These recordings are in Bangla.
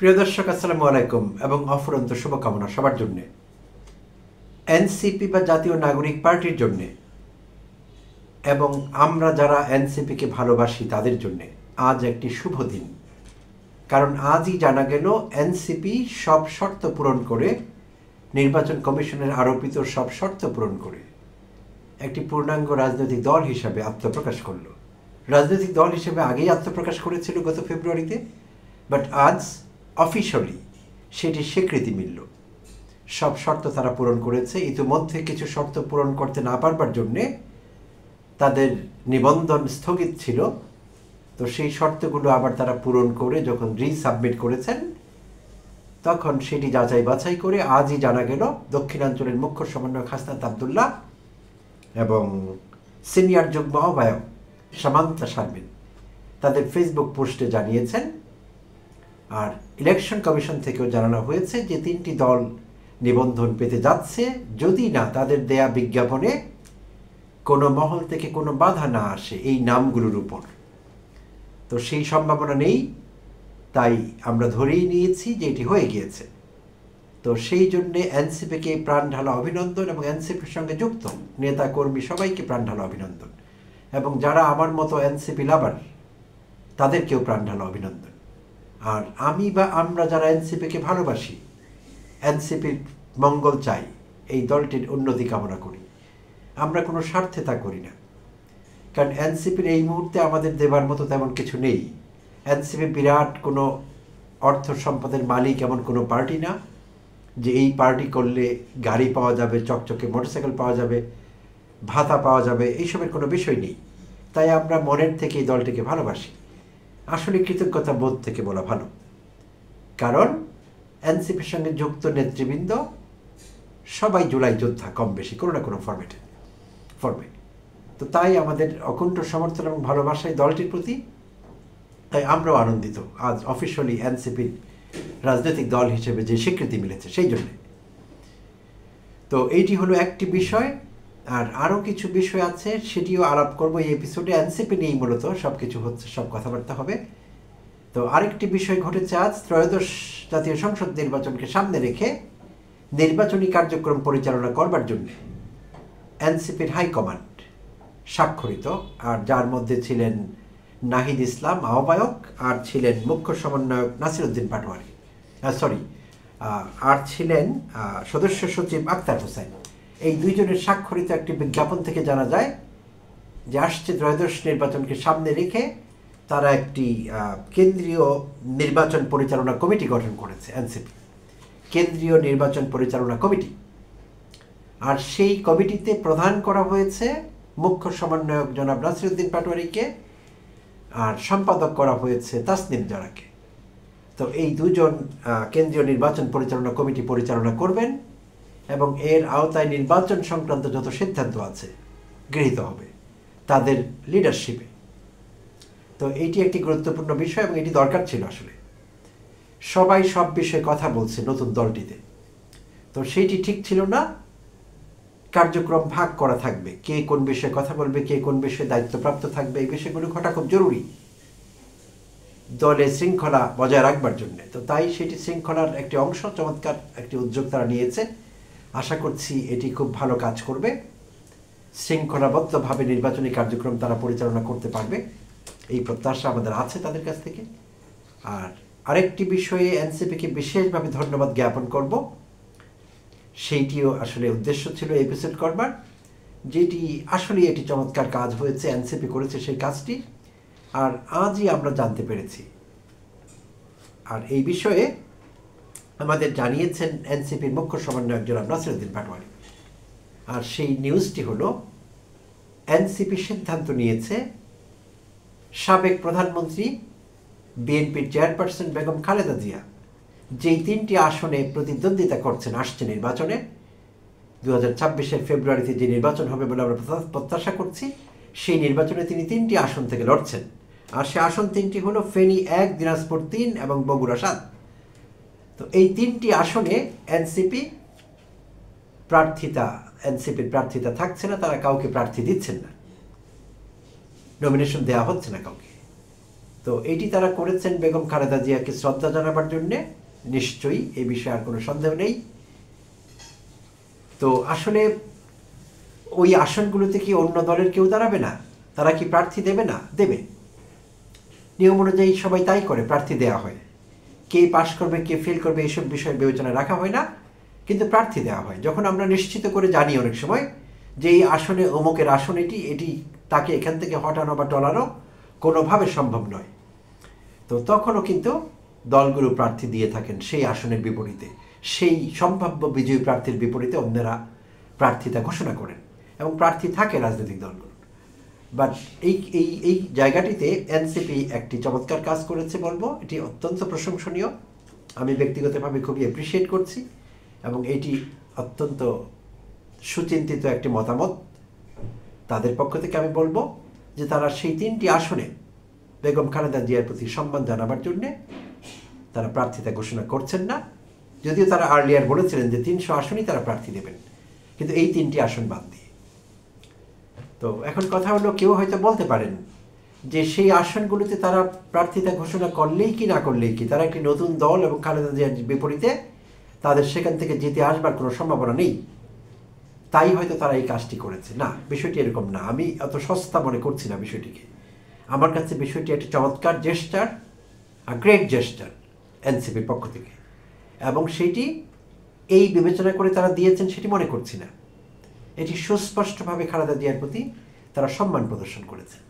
প্রিয় দর্শক, আসসালামু আলাইকুম এবং অফুরন্ত শুভকামনা সবার জন্য। এনসিপি বা জাতীয় নাগরিক পার্টির জন্য এবং আমরা যারা এনসিপিকে ভালোবাসি তাদের জন্য আজ একটি শুভ দিন। কারণ আজই জানা গেল এনসিপি সব শর্ত পূরণ করে, নির্বাচন কমিশনের আরোপিত সব শর্ত পূরণ করে একটি পূর্ণাঙ্গ রাজনৈতিক দল হিসাবে আত্মপ্রকাশ করল। রাজনৈতিক দল হিসেবে আগেই আত্মপ্রকাশ করেছিল গত ফেব্রুয়ারিতে, বাট আজ অফিশিয়ালি সেটি স্বীকৃতি মিলল। সব শর্ত তারা পূরণ করেছে। ইতিমধ্যে কিছু শর্ত পূরণ করতে না পারবার জন্যে তাদের নিবন্ধন স্থগিত ছিল, তো সেই শর্তগুলো আবার তারা পূরণ করে যখন রিসাবমিট করেছেন তখন সেটি যাচাই বাছাই করে আজই জানা গেল দক্ষিণাঞ্চলের মুখ্য সমন্বয়ক হাসনাত আবদুল্লাহ এবং সিনিয়র যুগ্ম আহ্বায়ক সামান্তা শারমিন তাদের ফেসবুক পোস্টে জানিয়েছেন। আর ইলেকশন কমিশন থেকেও জানানো হয়েছে যে তিনটি দল নিবন্ধন পেতে যাচ্ছে যদি না তাদের দেয়া বিজ্ঞাপনে কোনো মহল থেকে কোনো বাধা না আসে এই নামগুলোর উপর। তো সেই সম্ভাবনা নেই, তাই আমরা ধরেই নিয়েছি যে এটি হয়ে গিয়েছে। তো সেই জন্যে এনসিপিকে প্রাণ ঢালা অভিনন্দন এবং এনসিপির সঙ্গে যুক্ত নেতা কর্মী সবাইকে প্রাণ ঢালা অভিনন্দন, এবং যারা আমার মতো এনসিপি লাভার তাদেরকেও প্রাণ ঢালা অভিনন্দন। আর আমি বা আমরা যারা এনসিপিকে ভালোবাসি, এনসিপির মঙ্গল চাই, এই দলটির উন্নতি কামনা করি, আমরা কোনো স্বার্থে তা করি না। কারণ এনসিপির এই মুহূর্তে আমাদের দেবার মতো তেমন কিছু নেই। এনসিপি বিরাট কোনো অর্থ সম্পদের মালিক এমন কোনো পার্টি না যে এই পার্টি করলে গাড়ি পাওয়া যাবে, চকচকে মোটরসাইকেল পাওয়া যাবে, ভাতা পাওয়া যাবে, এইসবের কোনো বিষয় নেই। তাই আমরা মনের থেকে এই দলটিকে ভালোবাসি। আসলে কৃতজ্ঞতা বোধ থেকে বলা ভালো, কারণ এনসিপির সঙ্গে যুক্ত নেতৃবৃন্দ সবাই জুলাই যোদ্ধা কম বেশি কোনো না কোনো ফর্মে। তো তাই আমাদের অকুণ্ঠ সমর্থন এবং ভালোবাসায় দলটির প্রতি, তাই আমরাও আনন্দিত আজ অফিশিয়ালি এনসিপির রাজনৈতিক দল হিসেবে যে স্বীকৃতি মিলেছে সেই জন্যে। তো এইটি হলো একটি বিষয়। আর আরও কিছু বিষয় আছে, সেটিও আলাপ করবো এই এপিসোডে। এনসিপি নিয়েই মূলত সব কিছু হচ্ছে, সব কথাবার্তা হবে। তো আরেকটি বিষয় ঘটেছে আজ, ত্রয়োদশ জাতীয় সংসদ নির্বাচনকে সামনে রেখে নির্বাচনী কার্যক্রম পরিচালনা করবার জন্য এনসিপির হাইকমান্ড স্বাক্ষরিত, আর যার মধ্যে ছিলেন নাহিদ ইসলাম আহ্বায়ক, আর ছিলেন মুখ্য সমন্বয়ক নাসিরউদ্দিন পাটোয়ারি, আর ছিলেন সদস্য সচিব আক্তার হোসেন। এই দুইজনের স্বাক্ষরিত একটি বিজ্ঞাপন থেকে জানা যায় যে আসছে ত্রয়োদশ নির্বাচনকে সামনে রেখে তারা একটি কেন্দ্রীয় নির্বাচন পরিচালনা কমিটি গঠন করেছে, এনসিপি কেন্দ্রীয় নির্বাচন পরিচালনা কমিটি। আর সেই কমিটিতে প্রধান করা হয়েছে মুখ্য সমন্বয়ক জনাব নাসিরউদ্দিন পাটোয়ারিকে, আর সম্পাদক করা হয়েছে তাসনিম জারাকে। তো এই দুজন কেন্দ্রীয় নির্বাচন পরিচালনা কমিটি পরিচালনা করবেন এবং এর আওতায় নির্বাচন সংক্রান্ত যত সিদ্ধান্ত আছে গৃহীত হবে তাদের লিডারশিপে। তো এইটি একটি গুরুত্বপূর্ণ বিষয় এবং এটি দরকার ছিল। আসলে সবাই সব বিষয়ে কথা বলছে নতুন দলটিতে, তো সেইটি ঠিক ছিল না। কার্যক্রম ভাগ করা থাকবে, কে কোন বিষয়ে কথা বলবে, কে কোন বিষয়ে দায়িত্বপ্রাপ্ত থাকবে, এই বিষয়গুলো ঘটা খুব জরুরি দলে শৃঙ্খলা বজায় রাখবার জন্য। তো তাই সেটি শৃঙ্খলার একটি অংশ, চমৎকার একটি উদ্যোগ তারা নিয়েছে। আশা করছি এটি খুব ভালো কাজ করবে, শৃঙ্খলাবদ্ধভাবে নির্বাচনী কার্যক্রম তারা পরিচালনা করতে পারবে, এই প্রত্যাশা আমাদের আছে তাদের কাছ থেকে। আর আরেকটি বিষয়ে এনসিপিকে বিশেষভাবে ধন্যবাদ জ্ঞাপন করব, সেইটিও আসলে উদ্দেশ্য ছিল এপিসোড করবার, যেটি আসলে এটি চমৎকার কাজ হয়েছে, এনসিপি করেছে সেই কাজটি, আর আজই আমরা জানতে পেরেছি। আর এই বিষয়ে আমাদের জানিয়েছেন এনসিপির মুখ্য সমন্বয়ক জনাব নাসিরউদ্দিন পাটোয়ারি। আর সেই নিউজটি হলো, এনসিপি সিদ্ধান্ত নিয়েছে সাবেক প্রধানমন্ত্রী বিএনপির চেয়ারপারসন বেগম খালেদা জিয়া যেই তিনটি আসনে প্রতিদ্বন্দ্বিতা করছেন আসছে নির্বাচনে, 2026 ফেব্রুয়ারিতে যে নির্বাচন হবে বলে আমরা প্রত্যাশা করছি, সেই নির্বাচনে তিনি তিনটি আসন থেকে লড়ছেন। আর সে আসন তিনটি হলো ফেনী 1, দিনাজপুর 3 এবং বগুড়া 7। তো এই তিনটি আসনে এনসিপির প্রার্থিতা থাকছে না, তারা কাউকে প্রার্থী দিচ্ছেন না, নমিনেশন দেওয়া হচ্ছে না কাউকে। তো এটি তারা করেছেন বেগম খালেদা জিয়াকে শ্রদ্ধা জানাবার জন্যে, নিশ্চয়ই এই বিষয়ে আর কোনো সন্দেহ নেই। তো আসলে ওই আসনগুলোতে কি অন্য দলের কেউ দাঁড়াবে না? তারা কি প্রার্থী দেবে না? দেবে। নিয়ম অনুযায়ী সবাই তাই করে, প্রার্থী দেওয়া হয়। কে পাশ করবে, কে ফেল করবে, এইসব বিষয় বিবেচনা রাখা হয় না, কিন্তু প্রার্থী দেওয়া হয়। যখন আমরা নিশ্চিত করে জানি অনেক সময় যে এই আসনে অমুকের আসন এটি তাকে এখান থেকে হটানো বা টলানো কোনোভাবে সম্ভব নয়, তো তখনও কিন্তু দলগুলো প্রার্থী দিয়ে থাকেন সেই আসনের বিপরীতে, সেই সম্ভাব্য বিজয়ী প্রার্থীর বিপরীতে অন্যরা প্রার্থিতা ঘোষণা করেন এবং প্রার্থী থাকে রাজনৈতিক দলগুলো। বাট এই এই এই জায়গাটিতে এনসিপি একটি চমৎকার কাজ করেছে বলবো, এটি অত্যন্ত প্রশংসনীয়। আমি ব্যক্তিগতভাবে খুবই অ্যাপ্রিসিয়েট করছি এবং এটি অত্যন্ত সুচিন্তিত একটি মতামত। তাদের পক্ষ থেকে আমি বলবো যে তারা সেই 3টি আসনে বেগম খালেদা জিয়ার প্রতি সম্মান জানাবার জন্যে তারা প্রার্থিতা ঘোষণা করছেন না, যদিও তারা আর্লিয়ার বলেছিলেন যে 300 আসনই তারা প্রার্থী দেবেন, কিন্তু এই 3টি আসন বাদ দিয়ে। তো এখন কথা হলো, কেউ হয়তো বলতে পারেন যে সেই আসনগুলোতে তারা প্রার্থিতা ঘোষণা করলেই কি না করলেই কি, তারা একটি নতুন দল এবং খালেদা জিয়ার বিপরীতে তাদের সেখান থেকে জিতে আসবার কোনো সম্ভাবনা নেই, তাই হয়তো তারা এই কাজটি করেছে। না, বিষয়টি এরকম না। আমি অত সস্তা মনে করছি না বিষয়টিকে। আমার কাছে বিষয়টি একটা চমৎকার জেস্টার, গ্রেট জেস্টার এনসিপির পক্ষ থেকে, এবং সেটি এই বিবেচনা করে তারা দিয়েছেন সেটি মনে করছি না। এটি সুস্পষ্টভাবে খালেদা জিয়ার প্রতি তারা সম্মান প্রদর্শন করেছেন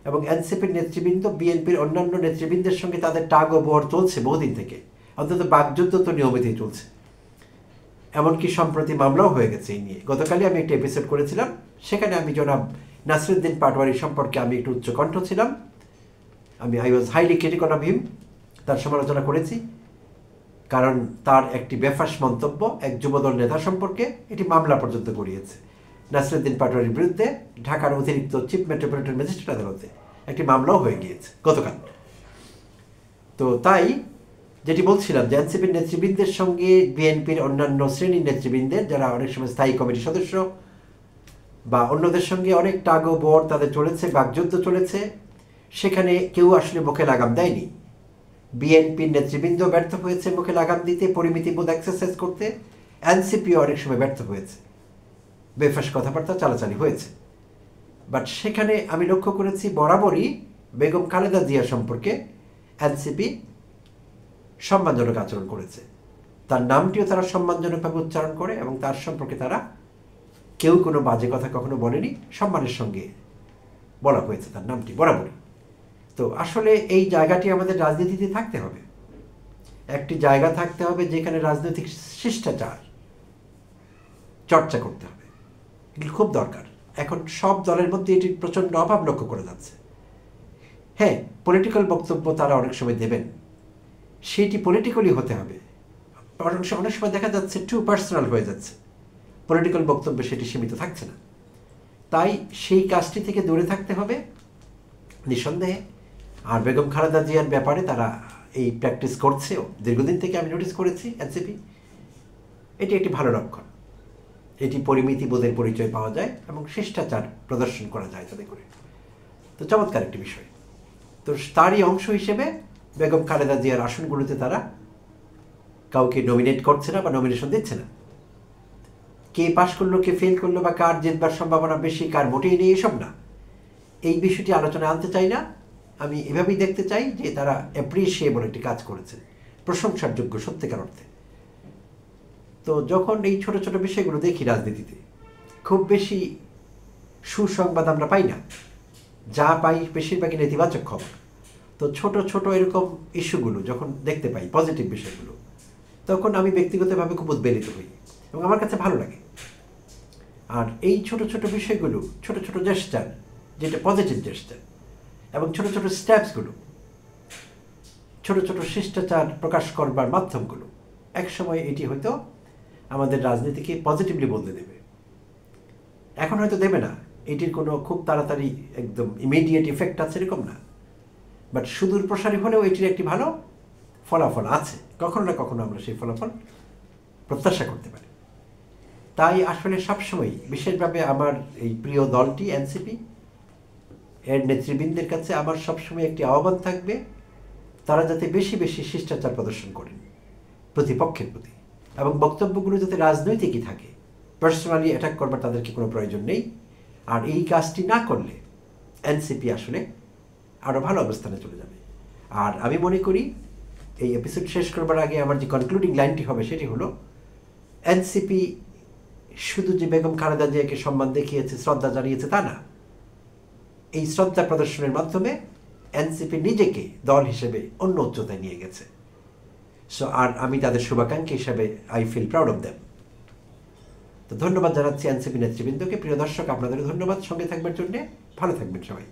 এবং এনসিপির নেতৃবৃন্দ বিএনপির অন্যান্য নেতৃবৃন্দের সঙ্গে তাদের টাগ ও বহর চলছে বহুদিন থেকে, অন্তত বাকযুদ্ধ তো নিয়মিতই চলছে। এমনকি সম্প্রতি মামলাও হয়ে গেছে এই নিয়ে। গতকালই আমি একটা এপিসোড করেছিলাম, সেখানে আমি জনাব নাসিরুদ্দিন পাটোয়ারি সম্পর্কে আমি একটু উচ্চকণ্ঠ ছিলাম। I was highly critical of him, তার সমালোচনা করেছি, কারণ তার একটি বেফাস মন্তব্য এক যুবদল নেতা সম্পর্কে এটি মামলা পর্যন্ত গড়িয়েছে। নাসিরুদ্দিন পাটোয়ারির বিরুদ্ধে ঢাকার অতিরিক্ত চিফ মেট্রোপলিটন ম্যাজিস্ট্রেট আদালতে একটি মামলাও হয়ে গিয়েছে গতকাল। তো তাই যেটি বলছিলাম যে এনসিপির নেতৃবৃন্দের সঙ্গে বিএনপির অন্যান্য শ্রেণীর নেতৃবৃন্দের, যারা অনেক সময় স্থায়ী কমিটির সদস্য বা অন্যদের সঙ্গে অনেক টাগ ও বর তাদের চলেছে, বাকযুদ্ধ চলেছে, সেখানে কেউ আসলে মুখে লাগাম দেয়নি। বিএনপির নেতৃবৃন্দ ব্যর্থ হয়েছে মুখে লাগাম দিতে, পরিমিতিবোধ এক্সারসাইজ করতে। এনসিপিও অনেক সময় ব্যর্থ হয়েছে, বেফাস কথাবার্তা চালাচালি হয়েছে। বাট সেখানে আমি লক্ষ্য করেছি বরাবরই বেগম খালেদা জিয়া সম্পর্কে এনসিপি সম্মানজনক আচরণ করেছে। তার নামটিও তারা সম্মানজনকভাবে উচ্চারণ করে এবং তার সম্পর্কে তারা কেউ কোনো বাজে কথা কখনো বলেনি, সম্মানের সঙ্গে বলা হয়েছে তার নামটি বরাবরই। তো আসলে এই জায়গাটি আমাদের রাজনীতিতে থাকতে হবে, একটি জায়গা থাকতে হবে যেখানে রাজনৈতিক শিষ্টাচার চর্চা করতে হবে, এগুলো খুব দরকার। এখন সব দলের মধ্যে এটির প্রচণ্ড অভাব লক্ষ্য করে যাচ্ছে। হ্যাঁ, পলিটিক্যাল বক্তব্য তারা অনেক সময় দেবেন, সেটি পলিটিক্যালি হতে হবে। অনেক সময় দেখা যাচ্ছে টু পার্সোনাল হয়ে যাচ্ছে, পলিটিক্যাল বক্তব্যে সেটি সীমিত থাকছে না। তাই সেই কাজটি থেকে দূরে থাকতে হবে নিঃসন্দেহে। আর বেগম খালেদা জিয়ার ব্যাপারে তারা এই প্র্যাকটিস করছেও দীর্ঘদিন থেকে, আমি নোটিস করেছি এনসিপি। এটি একটি ভালো লক্ষণ, এটি পরিমিতি বোধের পরিচয় পাওয়া যায় এবং শিষ্টাচার প্রদর্শন করা যায় তাদের করে। তো চমৎকার একটি বিষয়। তো তারই অংশ হিসেবে বেগম খালেদা জিয়ার আসনগুলোতে তারা কাউকে নমিনেট করছে না বা নমিনেশন দিচ্ছে না। কে পাশ করলো, কে ফেল করলো, বা কার জিতবার সম্ভাবনা বেশি, কার মোটেই নেই, এসব না। এই বিষয়টি আলোচনায় আনতে চাই না। আমি এভাবেই দেখতে চাই যে তারা অ্যাপ্রিসিয়েবল একটি কাজ করেছে, প্রশংসার যোগ্য সত্যিকার অর্থে। তো যখন এই ছোট ছোট বিষয়গুলো দেখি রাজনীতিতে, খুব বেশি সুসংবাদ আমরা পাই না, যা পাই বেশিরভাগই নেতিবাচক খবর। তো ছোট ছোট এরকম ইস্যুগুলো যখন দেখতে পাই, পজিটিভ বিষয়গুলো, তখন আমি ব্যক্তিগতভাবে খুব উদ্বেলিত হই এবং আমার কাছে ভালো লাগে। আর এই ছোট ছোট বিষয়গুলো, ছোট ছোট জেস্টার, যেটা পজিটিভ জেস্টার, এবং ছোট ছোট স্টেপসগুলো, ছোট ছোট শিষ্টাচার প্রকাশ করবার মাধ্যমগুলো, একসময় এটি হয়তো আমাদের রাজনীতিকে পজিটিভলি বদলে দেবে। এখন হয়তো দেবে না, এটির কোনো খুব তাড়াতাড়ি একদম ইমিডিয়েট ইফেক্ট আছে এরকম না, বাট সুদূর প্রসারী হলেও এটির একটি ভালো ফলাফল আছে। কখনো না কখনো আমরা সেই ফলাফল প্রত্যাশা করতে পারি। তাই আসলে সবসময় বিশেষভাবে আমার এই প্রিয় দলটি এনসিপি এর নেতৃবৃন্দের কাছে আমার সবসময় একটি আহ্বান থাকবে, তারা যাতে বেশি বেশি শিষ্টাচার প্রদর্শন করেন প্রতিপক্ষের প্রতি, এবং বক্তব্যগুলো যাতে রাজনৈতিকই থাকে। পার্সোনালি অ্যাটাক করবার তাদেরকে কোনো প্রয়োজন নেই। আর এই কাজটি না করলে এনসিপি আসলে আরও ভালো অবস্থানে চলে যাবে। আর আমি মনে করি এই এপিসোড শেষ করবার আগে আমার যে কনক্লুডিং লাইনটি হবে সেটি হলো, এনসিপি শুধু যে বেগম খালেদা জিয়াকে সম্মান দেখিয়েছে, শ্রদ্ধা জানিয়েছে তা না, এই শ্রদ্ধা প্রদর্শনের মাধ্যমে এনসিপি নিজেকে দল হিসেবে অন্য উচ্চতায় নিয়ে গেছে। সো আর আমি তাদের শুভাকাঙ্ক্ষী হিসেবে I feel proud of them. তো ধন্যবাদ জানাচ্ছি এনসিপি নেতৃবৃন্দকে। প্রিয় দর্শক, আপনাদেরও ধন্যবাদ সঙ্গে থাকবার জন্যে। ভালো থাকবেন সবাই।